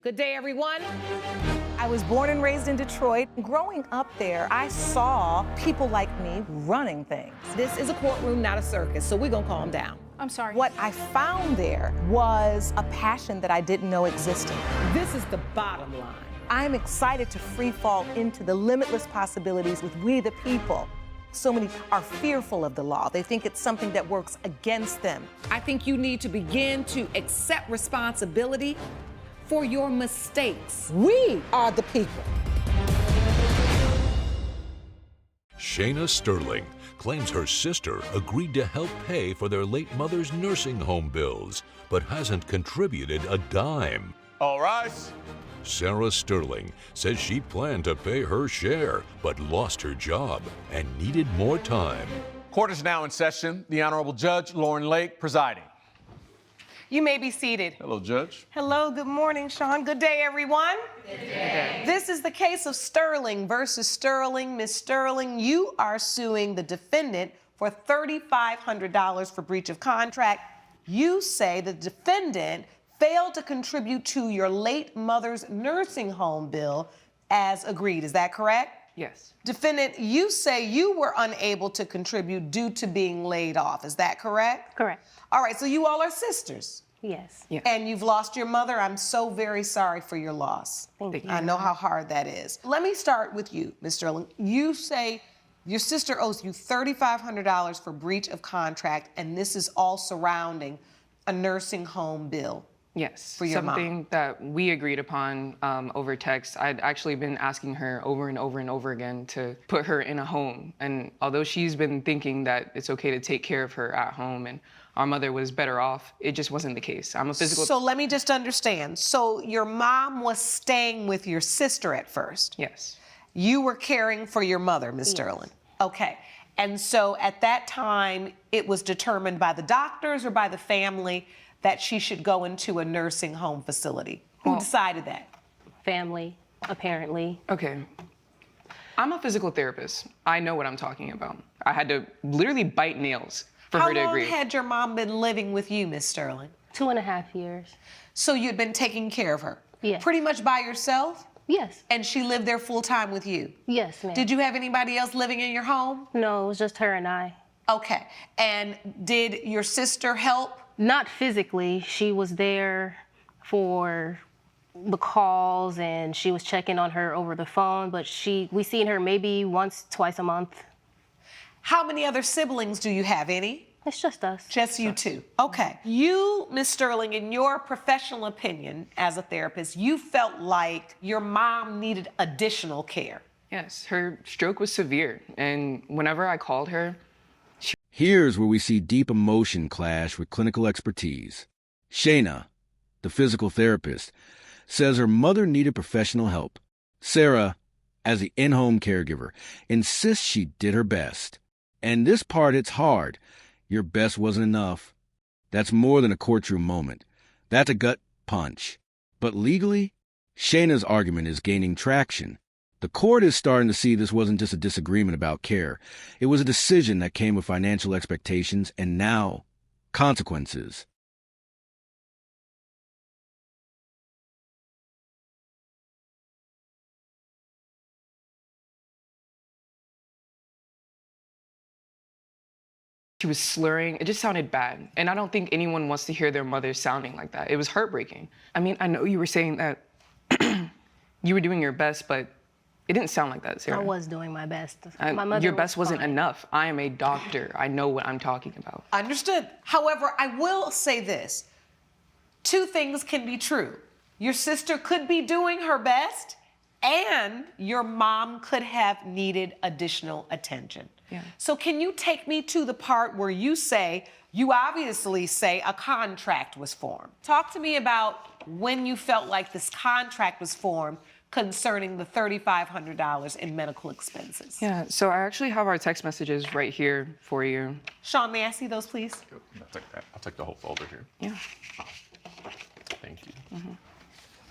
Good day, everyone. I was born and raised in Detroit. Growing up there, I saw people like me running things. This is a courtroom, not a circus, so we're gonna calm down. I'm sorry. What I found there was a passion that I didn't know existed. This is the bottom line. I'm excited to free fall into the limitless possibilities with we the people. So many are fearful of the law. They think it's something that works against them. I think you need to begin to accept responsibility for your mistakes. We are the people. Shayna Sterling claims her sister agreed to help pay for their late mother's nursing home bills, but hasn't contributed a dime. All rise. Sarah Sterling says she planned to pay her share, but lost her job and needed more time. Court is now in session. The Honorable Judge Lauren Lake presiding. You may be seated. Hello, Judge. Hello, good morning, Sean. Good day, everyone. Good day. This is the case of Sterling versus Sterling. Ms. Sterling, you are suing the defendant for $3,500 for breach of contract. You say the defendant failed to contribute to your late mother's nursing home bill as agreed. Is that correct? Yes. Defendant, you say you were unable to contribute due to being laid off. Is that correct? Correct. All right, so you all are sisters. Yes. Yes. And you've lost your mother. I'm so very sorry for your loss. Thank you. I know how hard that is. Let me start with you, Ms. Sterling. You say your sister owes you $3,500 for breach of contract, and this is all surrounding a nursing home bill. Yes, For your mom. something that we agreed upon over text. I'd actually been asking her over and over and over again to put her in a home. And although she's been thinking that it's okay to take care of her at home and our mother was better off, it just wasn't the case. I'm a physical... So let me just understand. So your mom was staying with your sister at first? Yes. You were caring for your mother, Ms. Sterling? Okay. And so at that time, it was determined by the doctors or by the family that she should go into a nursing home facility? Who decided that? Family, apparently. Okay. I'm a physical therapist. I know what I'm talking about. I had to literally bite nails for her to agree. How long had your mom been living with you, Miss Sterling? 2.5 years. So you'd been taking care of her? Yes. Pretty much by yourself? Yes. And she lived there full time with you? Yes, ma'am. Did you have anybody else living in your home? No, it was just her and I. Okay. And did your sister help? Not physically. She was there for the calls and she was checking on her over the phone, but we seen her maybe once, twice a month. How many other siblings do you have? Any? It's just us. Just you two. Okay. You, Ms. Sterling, in your professional opinion as a therapist, you felt like your mom needed additional care. Yes, her stroke was severe. And whenever I called her, Here's where we see deep emotion clash with clinical expertise. Shayna, the physical therapist, says her mother needed professional help. Sarah, as the in-home caregiver, insists she did her best. And this part hits hard. Your best wasn't enough. That's more than a courtroom moment. That's a gut punch. But legally, Shayna's argument is gaining traction. The court is starting to see this wasn't just a disagreement about care. It was a decision that came with financial expectations and now consequences. she was slurring. It just sounded bad. And I don't think anyone wants to hear their mother sounding like that. It was heartbreaking. I mean, I know you were saying that you were doing your best, but it didn't sound like that, Sarah. I was doing my best. My mother Your best wasn't fine. enough. I am a doctor. I know what I'm talking about. Understood. However, I will say this. Two things can be true. Your sister could be doing her best, and your mom could have needed additional attention. Yeah. So can you take me to the part where you obviously say a contract was formed. Talk to me about when you felt like this contract was formed concerning the $3,500 in medical expenses. Yeah, so I actually have our text messages right here for you. Sean, may I see those, please? I'll take the whole folder here. Yeah. Thank you. Mm-hmm.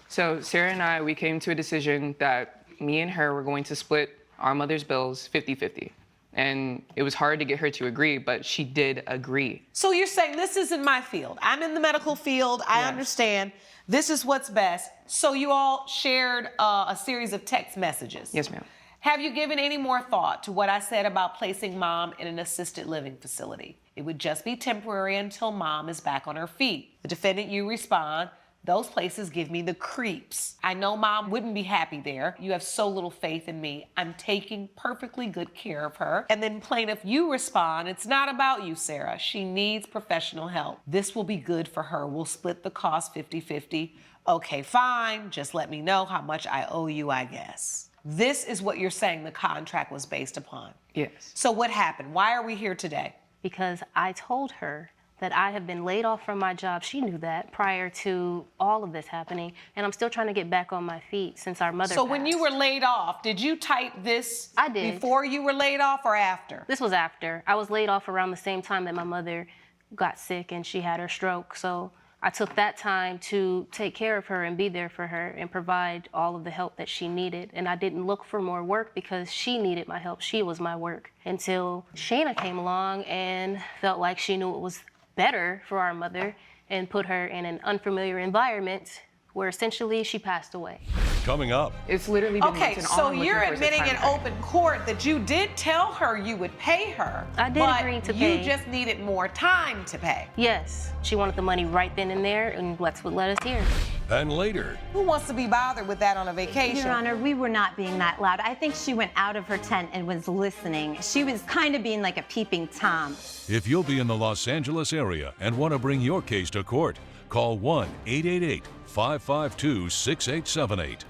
So Sarah and I, we came to a decision that me and her were going to split our mother's bills 50-50. And it was hard to get her to agree, but she did agree. So you're saying this isn't my field. I'm in the medical field. I Yes. understand. This is what's best. So you all shared a series of text messages. Yes, ma'am. Have you given any more thought to what I said about placing mom in an assisted living facility? It would just be temporary until mom is back on her feet. The defendant, you respond, those places give me the creeps. I know mom wouldn't be happy there. You have so little faith in me. I'm taking perfectly good care of her. And then plaintiff, you respond, it's not about you, Sarah. She needs professional help. This will be good for her. We'll split the cost 50-50. Okay, fine. Just let me know how much I owe you, I guess. This is what you're saying the contract was based upon. Yes. So what happened? Why are we here today? Because I told her that I have been laid off from my job. She knew that prior to all of this happening, and I'm still trying to get back on my feet since our mother So passed. when you were laid off, did you type this I did. before you were laid off or after? This was after. I was laid off around the same time that my mother got sick and she had her stroke. So I took that time to take care of her and be there for her and provide all of the help that she needed. And I didn't look for more work because she needed my help. She was my work. Until Shayna came along and felt like she knew it was better for our mother and put her in an unfamiliar environment where essentially she passed away. Coming up, It's literally been Okay, months, and all so I'm looking you're for is a admitting time in frame. open court that you did tell her you would pay her. I did but agree to you pay. just needed more time to pay. Yes, she wanted the money right then and there, and that's what led us here. and later, Who wants to be bothered with that on a vacation? Your Honor, we were not being that loud. I think she went out of her tent and was listening. She was kind of being like a peeping Tom. if you'll be in the Los Angeles area and want to bring your case to court, call 1-888-552-6878.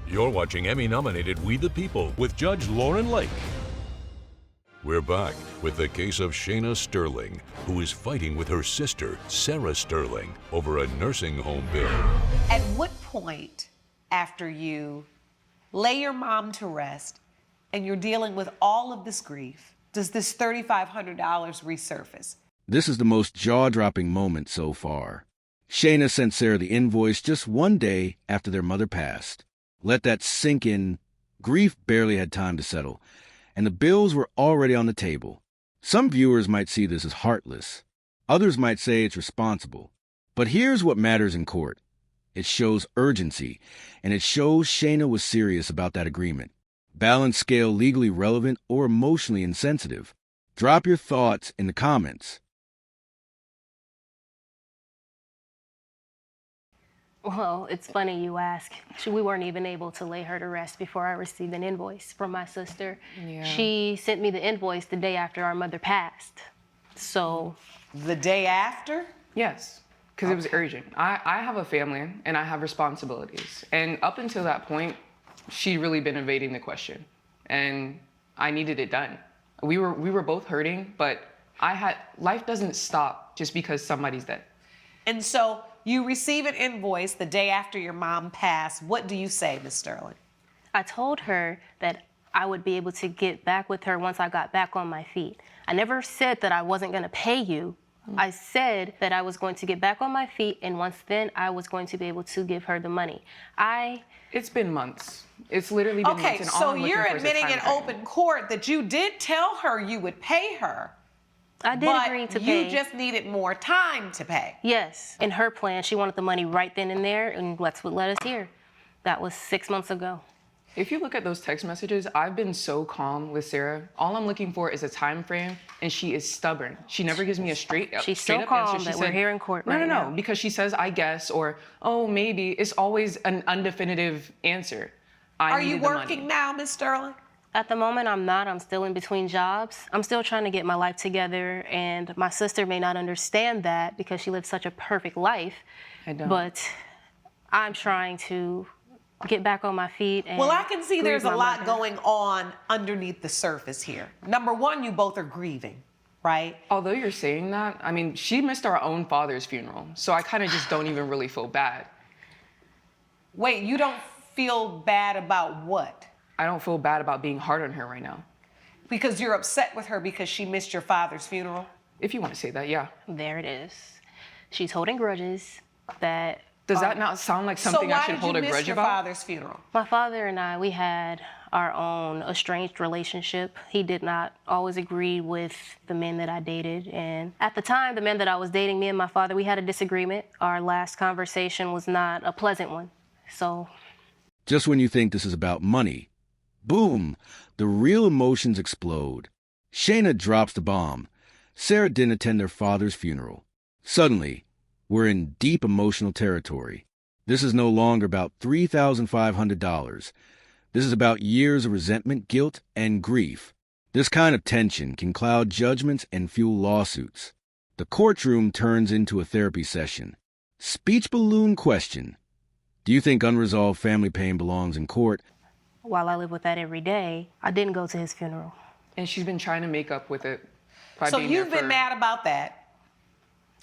You're watching Emmy-nominated We the People with Judge Lauren Lake. We're back with the case of Shayna Sterling, who is fighting with her sister, Sarah Sterling, over a nursing home bill. At what point, after you lay your mom to rest and you're dealing with all of this grief, does this $3,500 resurface? This is the most jaw-dropping moment so far. Shayna sent Sarah the invoice just one day after their mother passed. Let that sink in. Grief barely had time to settle, and the bills were already on the table. Some viewers might see this as heartless. Others might say it's responsible. But here's what matters in court. It shows urgency, and it shows Shayna was serious about that agreement. Balance scale legally relevant or emotionally insensitive. Drop your thoughts in the comments. Well, it's funny you ask. We weren't even able to lay her to rest before I received an invoice from my sister. Yeah. She sent me the invoice the day after our mother passed. So, The day after? Yes, because it was urgent. I have a family and I have responsibilities. And up until that point, she'd really been evading the question. And I needed it done. We were both hurting, but life doesn't stop just because somebody's dead. And so you receive an invoice the day after your mom passed. What do you say, Ms. Sterling? I told her that I would be able to get back with her once I got back on my feet. I never said that I wasn't going to pay you. I said that I was going to get back on my feet, and once then, I was going to be able to give her the money. It's been months. It's literally been Okay, months. And all so I'm looking you're for is a admitting time in frame. open court that you did tell her you would pay her, I did but agree to pay. you just needed more time to pay. Yes. In her plan, she wanted the money right then and there, and that's what led us here. That was 6 months ago. If you look at those text messages, I've been so calm with Sarah. All I'm looking for is a time frame, and she is stubborn. She never gives me a straight up She's so answer. calm She that said, we're here in court right No, now. because she says, I guess, or, oh, maybe. It's always an undefinitive answer. Are you needed the money. working now, Ms. Sterling? At the moment, I'm not. I'm still in between jobs. I'm still trying to get my life together, and my sister may not understand that because she lived such a perfect life. I don't. But I'm trying to get back on my feet. And Well, I can see grieve there's a my lot mother. going on underneath the surface here. Number one, you both are grieving, right? Although you're saying that, I mean, she missed our own father's funeral, so I kind of just don't even really feel bad. Wait, you don't feel bad about what? I don't feel bad about being hard on her right now. Because you're upset with her because she missed your father's funeral? If you want to say that, yeah. There it is. She's holding grudges that Does that not sound like something I should hold a grudge So why did you miss your about? father's funeral? My father and I, we had our own estranged relationship. He did not always agree with the men that I dated. And at the time, the men that I was dating, me and my father, we had a disagreement. Our last conversation was not a pleasant one. So. Just when you think this is about money, boom, the real emotions explode. Shayna drops the bomb. Sarah didn't attend their father's funeral. Suddenly, we're in deep emotional territory. This is no longer about $3,500. This is about years of resentment, guilt, and grief. This kind of tension can cloud judgments and fuel lawsuits. The courtroom turns into a therapy session. Speech balloon question. Do you think unresolved family pain belongs in court? While I live with that every day, I didn't go to his funeral. And she's been trying to make up with it by So being you've there been mad about that.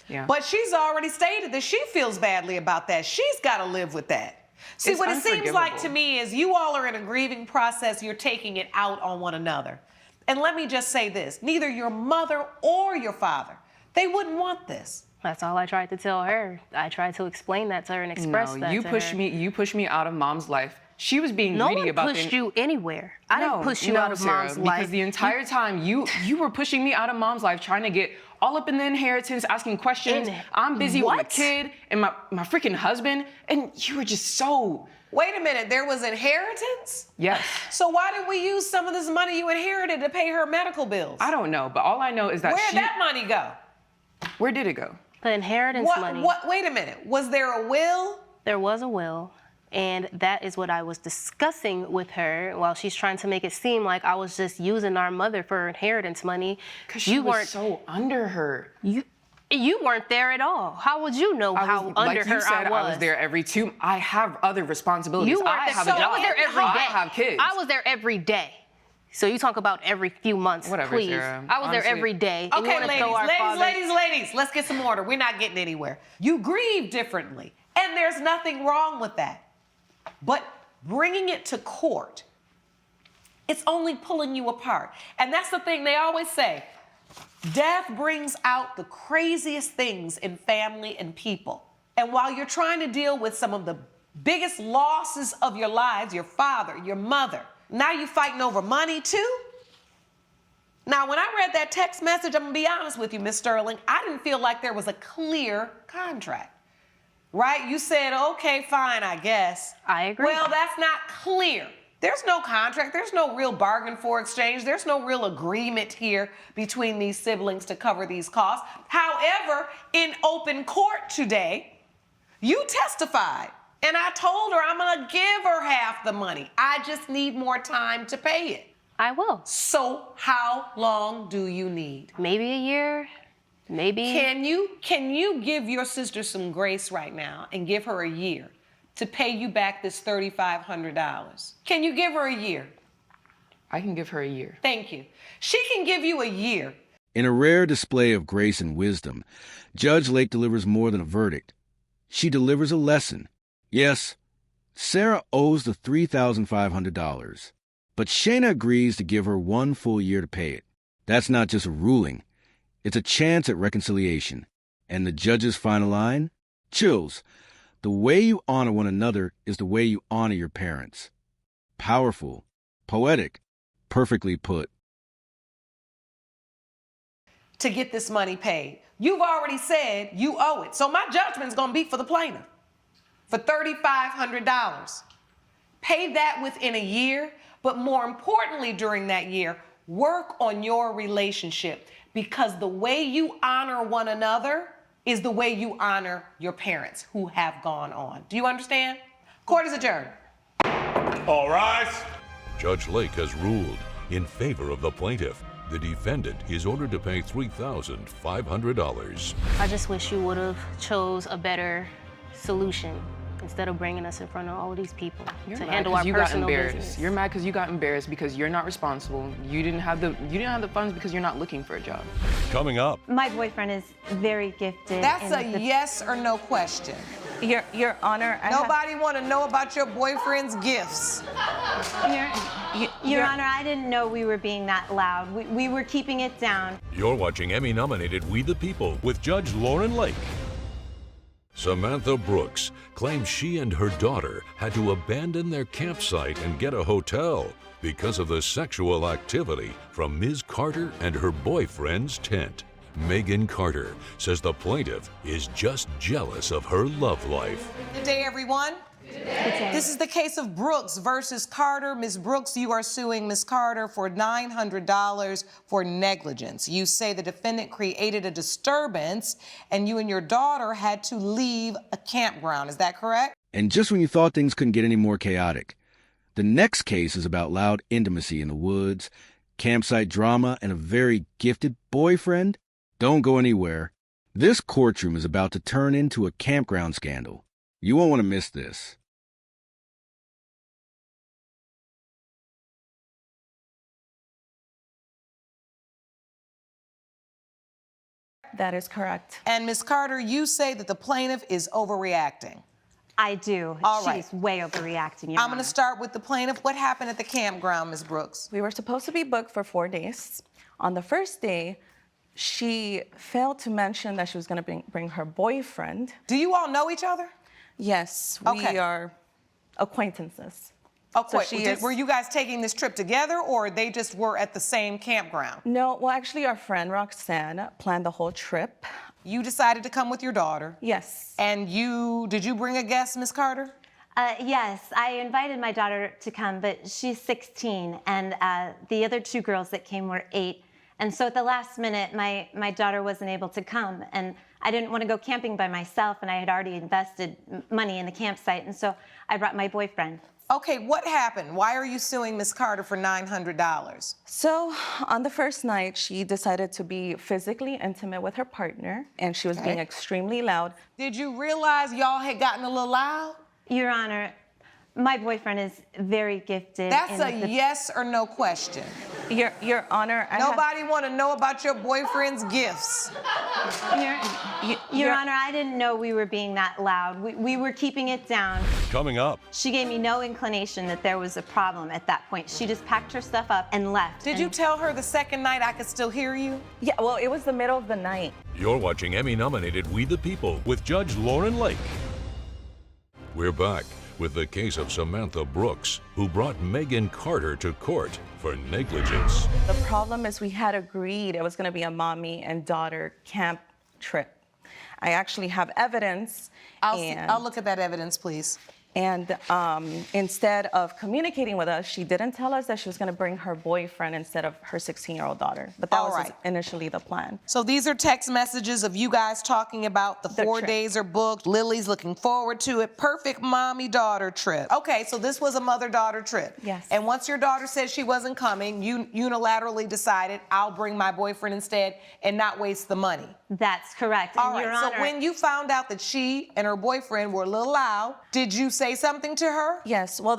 Yeah. But she's already stated that she feels badly about that. She's got to live with that. See, It's what it seems like to unforgivable. me is you all are in a grieving process. You're taking it out on one another. And let me just say this. Neither your mother or your father, they wouldn't want this. That's all I tried to tell her. I tried to explain that to her and express that you to pushed her. me. You pushed me out of Mom's life. She was being No greedy one about pushed you anywhere. I didn't push you out of Sarah, Mom's because life. the entire time you were pushing me out of Mom's life, trying to get all up in the inheritance, asking questions. I'm busy with my What? kid and my freaking husband, and you were just so. Wait a minute, there was inheritance? Yes. So why didn't we use some of this money you inherited to pay her medical bills? I don't know, but all I know is that Where'd that money go? Where did it go? The inheritance money. Wait a minute, was there a will? There was a will, and that is what I was discussing with her while she's trying to make it seem like I was just using our mother for inheritance money. Because she was so under her. You weren't there at all. How would you know how under like her you said, I was? I was there every 2. I have other responsibilities. You weren't I there. have So a job. I was there every day. I have kids. I was there every day. So you talk about every few months, Whatever, please. Sarah. I was there Honestly. every day. And you Okay, wanna throw our father- ladies, let's get some order. We're not getting anywhere. You grieve differently, and there's nothing wrong with that. But bringing it to court, it's only pulling you apart. And that's the thing they always say. Death brings out the craziest things in family and people. And while you're trying to deal with some of the biggest losses of your lives, your father, your mother, now you're fighting over money too? Now, when I read that text message, I'm gonna be honest with you, Miss Sterling, I didn't feel like there was a clear contract, right? You said, okay, fine, I guess. I agree. Well, that's not clear. There's no contract. There's no real bargain for exchange. There's no real agreement here between these siblings to cover these costs. However, in open court today, you testified, and I told her I'm gonna give her half the money. I just need more time to pay it. I will. So how long do you need? Maybe a year, maybe. Can you give your sister some grace right now and give her a year to pay you back this $3,500? Can you give her a year? I can give her a year. Thank you. She can give you a year. In a rare display of grace and wisdom, Judge Lake delivers more than a verdict. She delivers a lesson. Yes, Sarah owes the $3,500, but Shayna agrees to give her 1 full year to pay it. That's not just a ruling. It's a chance at reconciliation. And the judge's final line? Chills. The way you honor one another is the way you honor your parents. Powerful, poetic, perfectly put. To get this money paid. You've already said you owe it. So my judgment's gonna be for the plaintiff for $3,500. Pay that within a year, but more importantly during that year, work on your relationship, because the way you honor one another is the way you honor your parents who have gone on. Do you understand? Court is adjourned. All rise. Judge Lake has ruled in favor of the plaintiff. The defendant is ordered to pay $3,500. I just wish you would have chose a better solution instead of bringing us in front of all of these people You're to mad handle 'cause our you got personal embarrassed. business. You're mad because you got embarrassed because you're not responsible. You didn't have the funds because you're not looking for a job. Coming up. My boyfriend is very gifted. That's a in the- yes or no question. Your Honor, Nobody want to know about your boyfriend's gifts. Your Honor, I didn't know we were being that loud. We were keeping it down. You're watching Emmy-nominated We the People with Judge Lauren Lake. Samantha Brooks claims she and her daughter had to abandon their campsite and get a hotel because of the sexual activity from Ms. Carter and her boyfriend's tent. Megan Carter says the plaintiff is just jealous of her love life. Good day, everyone. This is the case of Brooks versus Carter. Ms. Brooks, you are suing Ms. Carter for $900 for negligence. You say the defendant created a disturbance and you and your daughter had to leave a campground. Is that correct? And just when you thought things couldn't get any more chaotic, the next case is about loud intimacy in the woods, campsite drama, and a very gifted boyfriend. Don't go anywhere. This courtroom is about to turn into a campground scandal. You won't want to miss this. That is correct. And Ms. Carter, you say that the plaintiff is overreacting. I do. All right. She's way overreacting, Your I'm going Honor. to start with the plaintiff. What happened at the campground, Ms. Brooks? We were supposed to be booked for 4 days. On the first day, she failed to mention that she was going to bring her boyfriend. Do you all know each other? Yes, Okay. we are acquaintances. Okay. So Were you guys taking this trip together or they just were at the same campground? No, well, actually, our friend Roxanne planned the whole trip. You decided to come with your daughter. Yes. And did you bring a guest, Ms. Carter? Yes, I invited my daughter to come, but she's 16, and the other 2 girls that came were 8. And so at the last minute, my daughter wasn't able to come, and I didn't want to go camping by myself, and I had already invested money in the campsite, and so I brought my boyfriend. Okay, what happened? Why are you suing Ms. Carter for $900? So on the first night, she decided to be physically intimate with her partner, and she was being extremely loud. Did you realize y'all had gotten a little loud? Your Honor, my boyfriend is very gifted. That's a yes or no question. Your Honor, Nobody want to know about your boyfriend's gifts. Your Honor, I didn't know we were being that loud. We were keeping it down. Coming up. She gave me no inclination that there was a problem at that point. She just packed her stuff up and left. Did you tell her the second night I could still hear you? Yeah, well, it was the middle of the night. You're watching Emmy-nominated We the People with Judge Lauren Lake. We're back with the case of Samantha Brooks, who brought Megan Carter to court for negligence. The problem is we had agreed it was going to be a mommy and daughter camp trip. I actually have evidence. I'll look at that evidence, please. And instead of communicating with us, she didn't tell us that she was going to bring her boyfriend instead of her 16-year-old daughter. But that was initially the plan. So these are text messages of you guys talking about the 4 days are booked. Lily's looking forward to it. Perfect mommy-daughter trip. Okay, so this was a mother-daughter trip. Yes. And once your daughter said she wasn't coming, you unilaterally decided, I'll bring my boyfriend instead and not waste the money. That's correct. All And right, Your so Honor, when you found out that she and her boyfriend were a little loud, did you say something to her? Yes, well,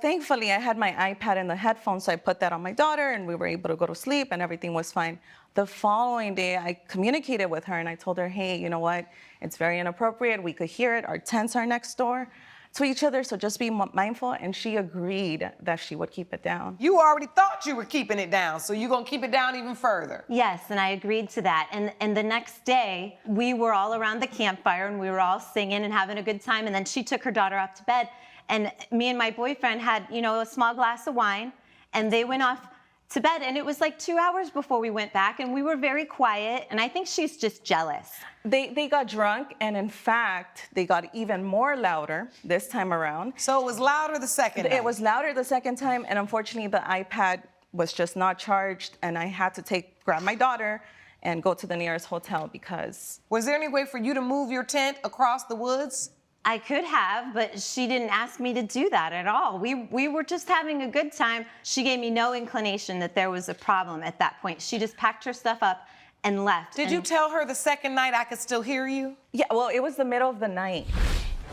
thankfully I had my iPad and the headphones, so I put that on my daughter and we were able to go to sleep and everything was fine. The following day, I communicated with her and I told her, hey, you know what? It's very inappropriate. We could hear it. Our tents are next door to each other, so just be mindful. And she agreed that she would keep it down. You already thought you were keeping it down, so you're gonna keep it down even further. Yes, and I agreed to that. And the next day, we were all around the campfire and we were all singing and having a good time. And then she took her daughter off to bed. And me and my boyfriend had, a small glass of wine, and they went off to bed. And it was like 2 hours before we went back, and we were very quiet. And I think she's just jealous. They got drunk, and in fact, they got even more louder this time around. So it was louder the second night? It was louder the second time, and unfortunately, the iPad was just not charged, and I had to grab my daughter and go to the nearest hotel because... Was there any way for you to move your tent across the woods? I could have, but she didn't ask me to do that at all. We were just having a good time. She gave me no inclination that there was a problem at that point. She just packed her stuff up and left. Did you tell her the second night I could still hear you? Yeah, well, it was the middle of the night.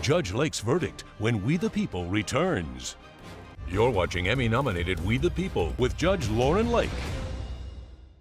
Judge Lake's verdict when We the People returns. You're watching Emmy-nominated We the People with Judge Lauren Lake.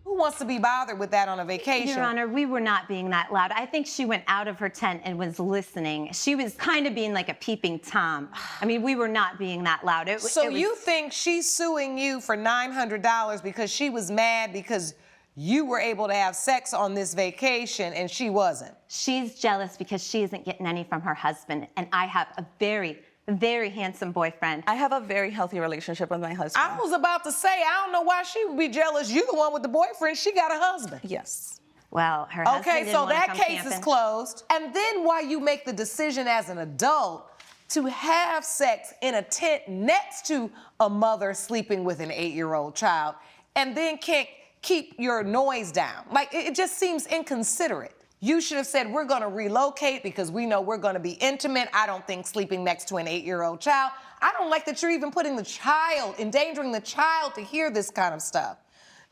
Who wants to be bothered with that on a vacation? Your Honor, we were not being that loud. I think she went out of her tent and was listening. She was kind of being like a peeping Tom. I mean, we were not being that loud. You think she's suing you for $900 because she was mad because you were able to have sex on this vacation and she wasn't. She's jealous because she isn't getting any from her husband, and I have a very, very handsome boyfriend. I have a very healthy relationship with my husband. I was about to say, I don't know why she would be jealous. You the one with the boyfriend. She got a husband. Yes. Well, her husband Okay, didn't so wanna that come case camping. is closed. And then why you make the decision as an adult to have sex in a tent next to a mother sleeping with an 8-year-old child and then can't keep your noise down. Like, it just seems inconsiderate. You should have said, we're gonna relocate because we know we're gonna be intimate. I don't think sleeping next to an 8-year-old child. I don't like that you're even putting the child, endangering the child to hear this kind of stuff.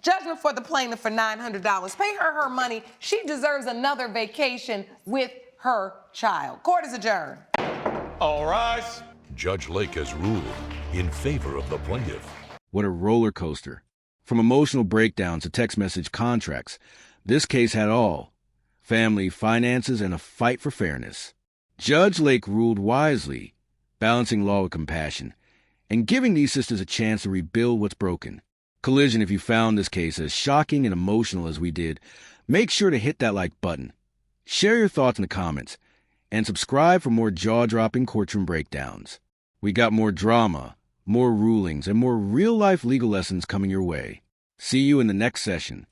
Judgment for the plaintiff for $900. Pay her her money. She deserves another vacation with her child. Court is adjourned. All rise. Judge Lake has ruled in favor of the plaintiff. What a roller coaster. From emotional breakdowns to text message contracts, this case had all: family, finances, and a fight for fairness. Judge Lake ruled wisely, balancing law with compassion, and giving these sisters a chance to rebuild what's broken. Collision, if you found this case as shocking and emotional as we did, make sure to hit that like button. Share your thoughts in the comments, and subscribe for more jaw-dropping courtroom breakdowns. We got more drama, more rulings, and more real-life legal lessons coming your way. See you in the next session.